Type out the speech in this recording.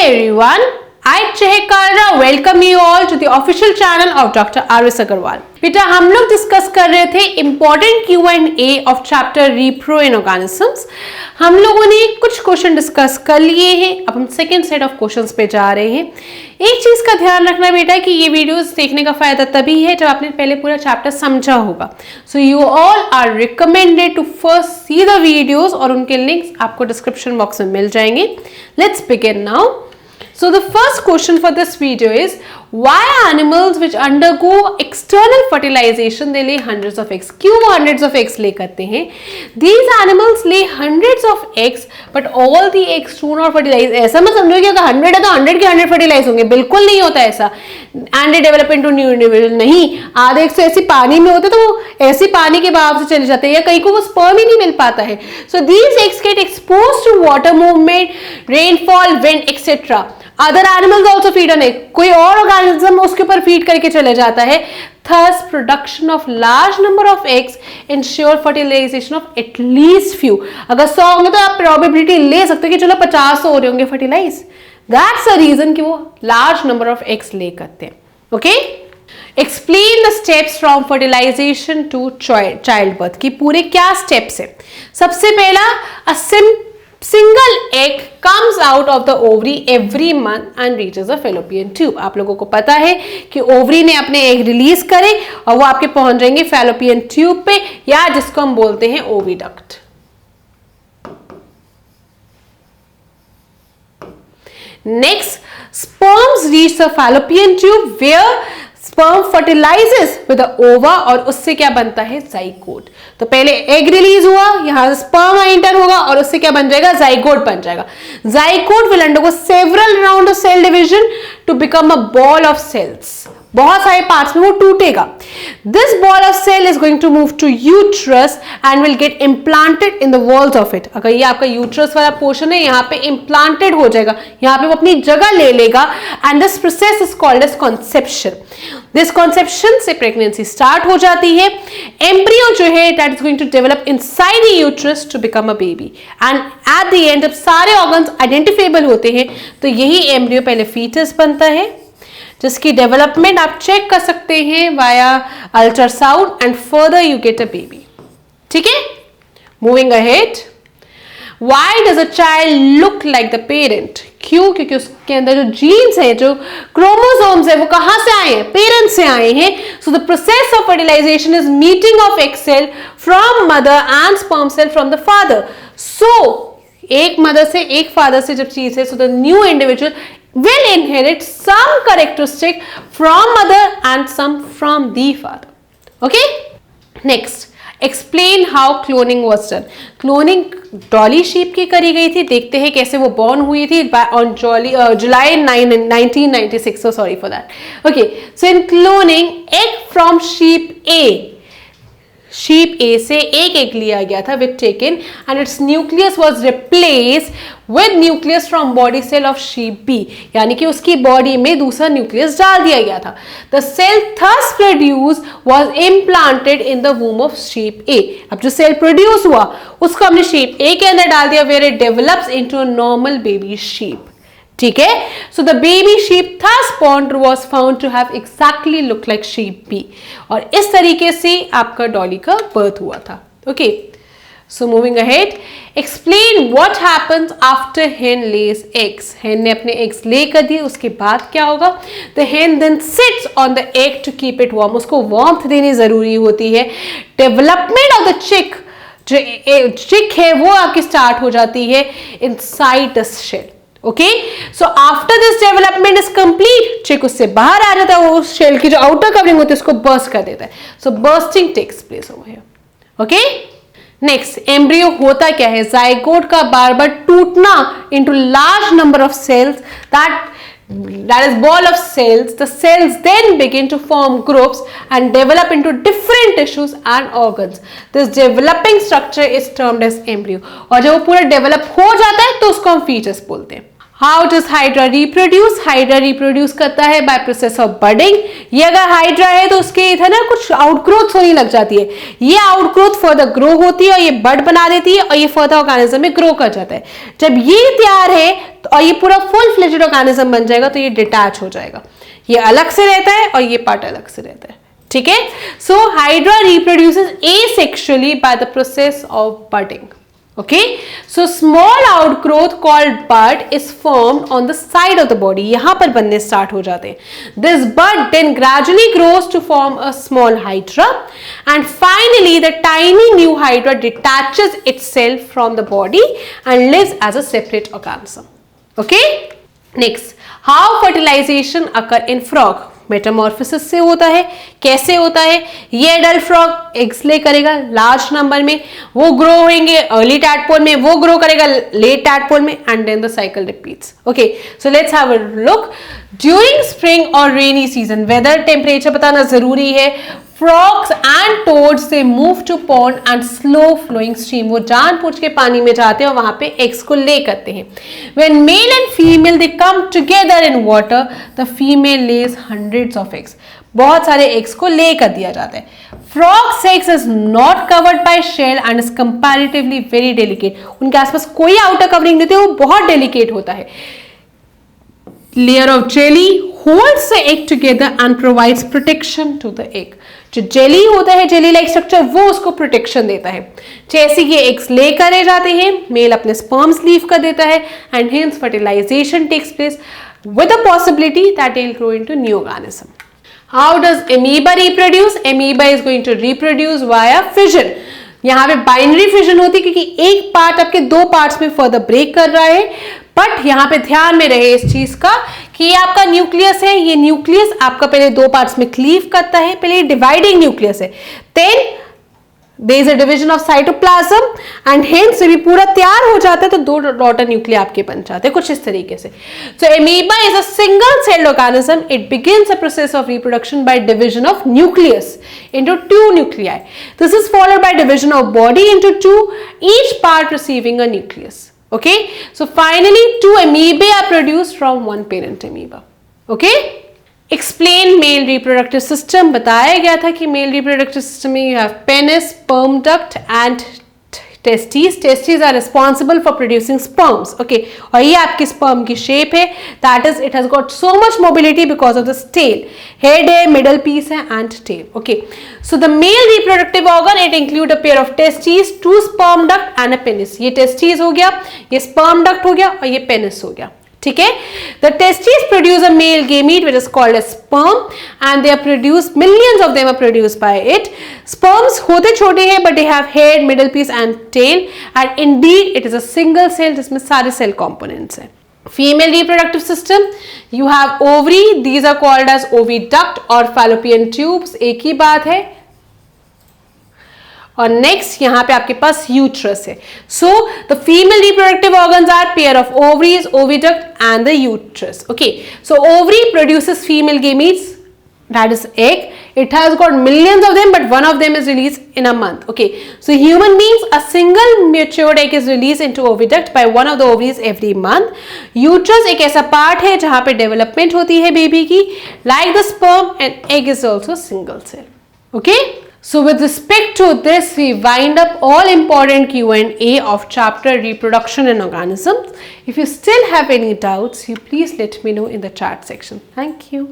everyone, I Chehkarna welcome you all to the official channel of Dr. R.S. Agarwal. बेटा हम लोग discuss कर रहे थे important Q&A of chapter repro in organisms. हम लोगों ने कुछ क्वेश्चन डिस्कस कर लिए हैं, अब हम सेकेंड सेट ऑफ क्वेश्चंस पे जा रहे हैं। एक चीज का ध्यान रखना बेटा कि ये वीडियोस देखने का फायदा तभी है जब आपने पहले पूरा चैप्टर समझा होगा। So you all are recommended to first see the videos और उनके लिंक्स आपको डिस्क्रिप्शन बॉक्स में मिल जाएंगे। Let's begin now. So the first question for this video is, why animals which undergo external fertilization they lay hundreds of eggs? क्यों वो hundreds of eggs lay करते हैं? These animals lay hundreds of eggs, but all the eggs do not fertilize. ऐसा मत समझो कि अगर 100 है तो 100 के 100 fertilize होंगे, बिल्कुल नहीं होता ऐसा। And they develop into new individual, नहीं। आधे eggs तो ऐसे पानी में होते तो वो ऐसे पानी के बहाव से चले जाते हैं या कहीं को वो sperm ही नहीं मिल पाता है। So these eggs get exposed to water movement, rainfall, wind, etc. Other animals also feed on it. कोई और ऑर्गेनिज्म उसके ऊपर फीड करके चले जाता है। Thus, production of large number of eggs ensure fertilization of at least few. अगर 100 होंगे तो आप probability ले सकते हो कि चलो 50 हो रहे होंगे fertilize. That's the reason कि वो large number of eggs lay करते हैं. Okay? Explain the steps from fertilization to childbirth. कि पूरे क्या steps है? सबसे पहला single egg comes out of the ovary every month and reaches a fallopian tube. आप लोगों को पता है कि ओवरी ने अपने एग रिलीज करे और वो आपके पहुंच जाएंगे फैलोपियन ट्यूब पे या जिसको हम बोलते हैं oviduct. Next, sperms reach the fallopian tube where sperm fertilizes with the ova और उससे क्या बनता है zygote। तो पहले एग रिलीज हुआ, यहां स्पर्म एंटर होगा और उससे क्या बन जाएगा zygote बन जाएगा। Zygote will undergo several rounds of cell division to become a ball of cells। बहुत सारे पार्ट्स में वो टूटेगा। This ball of cell is going to move to uterus and will get implanted in the walls of it। अगर ये आपका uterus वाला portion है यहाँ पे implanted हो जाएगा, यहाँ पे वो अपनी जगह ले लेगा and this process is called as conception। This conception से pregnancy start हो जाती है। Embryo जो है that is going to develop inside the uterus to become a baby and at the end जब सारे organs identifiable होते हैं तो यही embryo पहले fetus बनता है जिसकी डेवलपमेंट आप चेक कर सकते हैं via ultrasound and further you get a baby. ठीक है, moving ahead. Why does a child look like the parent? क्यों? क्योंकि उसके अंदर जो जीन्स है, जो क्रोमोसोम्स है, वो कहां से आए हैं? पेरेंट्स से आए हैं। So the process of fertilisation is meeting of egg cell from mother and sperm cell from the father. So एक मदर से एक फादर से जब चीज है, so the new individual will inherit some characteristic from mother and some from the father. Okay? Next, explain how cloning was done. Cloning Dolly sheep की करी गई थी। देखते हैं कैसे वो बॉर्न हुई थी on July 9, 1996. So sorry for that. Okay, so in cloning, egg from sheep A से एक एग लिया गया था with taken and its nucleus was replaced with nucleus from body cell of sheep B, यानी कि उसकी बॉडी में दूसरा न्यूक्लियस डाल दिया गया था। The cell thus produced was implanted in the womb of sheep A। अब जो सेल प्रोड्यूस हुआ उसको हमने sheep A के अंदर डाल दिया where it develops into a normal baby sheep। ठीक है, so the baby sheep thus born was found to have exactly look like sheep B और इस तरीके से आपका डॉली का बर्थ हुआ था। Okay, so moving ahead, explain what happens after hen lays eggs। hen ने अपने एग्स ले कर दिए, उसके बाद क्या होगा? The hen then sits on the egg to keep it warm। उसको वार्मथ देनी जरूरी होती है। डेवलपमेंट ऑफ द चिक, जो चिक है वो आपकी स्टार्ट हो जाती है inside the shell. Okay, so after this development is complete, chick उससे बाहर आ जाता है, वो शेल की जो आउटर कवरिंग होती है उसको बर्स्ट कर देता है। So bursting takes place over here. Okay, next, embryo होता क्या है? जाइगोट का बार बार टूटना into large number of cells, that is ball of cells. The cells then begin to form groups and develop into different tissues and organs. This developing structure is termed as embryo। और जब वो पूरा develop हो जाता है तो उसको हम fetus बोलते हैं। How does hydra reproduce? Hydra reproduce करता है बाय प्रोसेस ऑफ बडिंग। ये अगर हाइड्रा है तो उसके इधर ना कुछ आउटग्रोथ होने लग जाती है, ये आउटग्रोथ फर्दर ग्रो होती है और ये बड बना देती है और ये फर्दर ऑर्गेनिज्म में ग्रो कर जाता है। जब ये तैयार है तो और ये पूरा फुल फ्लेजेड ऑर्गेनिज्म बन जाएगा तो ये डिटैच हो जाएगा, ये अलग से रहता है और ये पार्ट अलग से रहता है। ठीक है, so hydra reproduces asexually by the process of budding. Okay, so small outgrowth called bud is formed on the side of the body. यहाँ पर बनने start हो जाते हैं। This bud then gradually grows to form a small hydra, and finally the tiny new hydra detaches itself from the body and lives as a separate organism. Okay, next, how fertilization occur in frog? Metamorphosis से होता है। कैसे होता है? ये adult frog eggs ले करेगा large number में, वो ग्रो होंगे अर्ली टैडपोल में, वो ग्रो करेगा लेट टैडपोल में, and then the cycle repeats. Okay, so let's have a look. During spring और रेनी सीजन वेदर टेम्परेचर बताना जरूरी है। Frogs and toads they move to pond and slow flowing stream. वो जानबूझ के पानी में जाते हैं और वहां पे eggs को ले करते हैं। When male and female they come together in water, the female lays hundreds of eggs. बहुत सारे eggs को ले कर दिया जाता है। Frog's eggs is not covered by shell and is comparatively very delicate. उनके आसपास कोई outer covering नहीं होती, वो बहुत delicate होता है। Layer of jelly holds the egg together and provides protection to the egg. जो जेली होता है, जेली लाइक स्ट्रक्चर, वो उसको प्रोटेक्शन देता है। जैसे ये एग्स ले करे जाते हैं, मेल अपने स्पर्म्स लीव कर देता है and hence fertilization takes place with a possibility that they will grow into new organism. How does amoeba reproduce? Amoeba is going to reproduce via fission. यहाँ पे बाइनरी फिजन होती है क्योंकि एक पार्ट आपके दो पार्ट्स में फर्दर ब्रेक कर रहा है, बट यहाँ पे ध्यान में रहे इस चीज का कि ये आपका न्यूक्लियस है, ये न्यूक्लियस आपका पहले दो पार्ट्स में क्लीव करता है, पहले ये डिवाइडिंग न्यूक्लियस है, then there is a division of cytoplasm and hence जब ये पूरा तैयार हो जाता है तो दो डॉटर न्यूक्लिया आपके बन जाते हैं कुछ इस तरीके से। So amoeba is a single celled organism. It begins a process of reproduction by division of nucleus into two nuclei. This is followed by division of body into two, each part receiving a nucleus. Okay, so finally two amoebae are produced from one parent amoeba. Okay, explain male reproductive system. बताया गया था कि male reproductive system में you have penis, sperm duct and testis. Testis are responsible for producing sperms. Okay, और ये आपकी sperm की shape है, that is it has got so much mobility because of this tail. Head है, middle piece है and tail. Okay, so the male reproductive organ it include a pair of testis, two sperm duct and a penis. ये testis हो गया, ये sperm duct हो गया और ये पेनिस हो गया। ठीक है, the testes produce a male gamete which is called as sperm and they are produced, millions of them are produced by it. Sperms होते छोटे हैं but they have head, middle piece and tail and indeed it is a single cell जिसमें सारे cell components हैं। Female reproductive system, you have ovary, these are called as oviduct or fallopian tubes, एक ही बात है। और next यहाँ पे आपके पास यूट्रस है। So the female reproductive organs are pair of ovaries, oviduct and the uterus. Okay, so ovary produces female gametes, that is egg. It has got millions of them but one of them is released in a month. Okay, so human beings, a single matured egg is released into oviduct by one of the ovaries every month. Uterus एक ऐसा part है जहाँ पे development होती है baby की। Like the sperm, an egg is also single cell. Okay, so with respect to this we wind up all important Q&A of chapter reproduction in organisms. If you still have any doubts, you please let me know in the chat section. Thank you.